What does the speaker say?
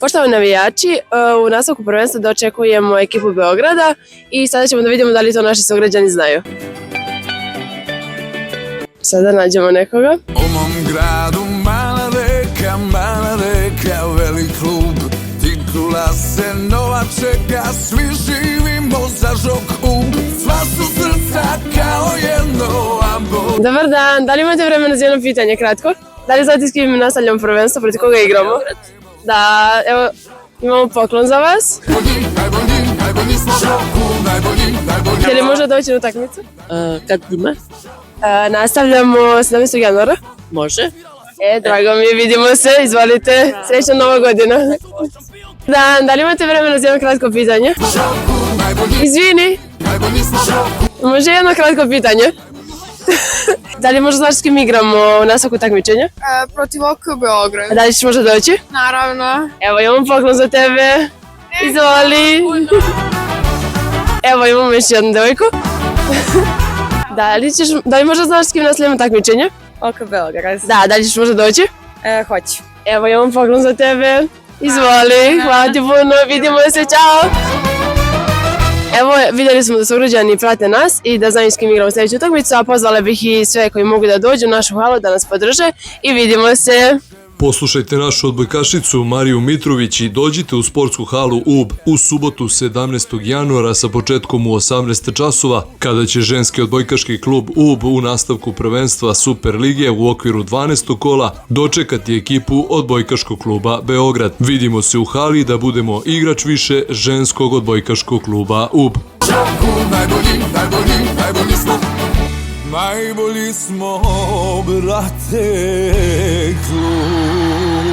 Poštovani navijači, u nastavku prvenstva dočekujemo ekipu Beograda i sada ćemo da vidimo da li to naši sugrađani znaju. Sada nađemo nekoga. U mom gradu mala reka, velik klub, titula se nova čeka, svi živimo za žoku, sva su srca kao jedno abo. Dobar dan, da li imate vremena za jedno pitanje kratko? Da li znate s kim nastavljamo prvenstvo, protiv koga igramo? Da, evo, imamo poklon za vas. Najbolji smo žoku, najbolji. Je li možda doći na utakmicu? Kad ima? Nastavljamo 17. januara. Može. Drago mi je, vidimo se, izvolite. Srećna Nova godina. Da li imate vremena za jedno kratko pitanje? Izvini. Može jedno kratko pitanje? Da li možda znaš s kim igramo u nastavku takmičenja? Protiv OK Beograd. Da li ćeš možda doći? Naravno. Evo imamo poklon za tebe. Izvoli. Evo imamo još jednu devojku. Da li možda znaš s kim nastavljamo takmičenje? OK Beograd. Da li ćeš možda doći? Hoću. Evo imam poklon za tebe. Izvoli, hvala ti puno, vidimo se, čao! Evo, vidjeli smo da sugrađani prate nas i da znaju s kim igramo sljedeću utakmicu, a pozvale bih i sve koji mogu da dođu u našu halu da nas podrže i vidimo se! Poslušajte našu odbojkašicu Mariju Mitrović i dođite u sportsku halu UB u subotu 17. januara sa početkom u 18 časova, kada će ženski odbojkaški klub UB u nastavku prvenstva Super lige u okviru 12. kola dočekati ekipu odbojkaškog kluba Beograd. Vidimo se u hali da budemo igrač više ženskog odbojkaškog kluba UB. Najbolji smo, brate, klub.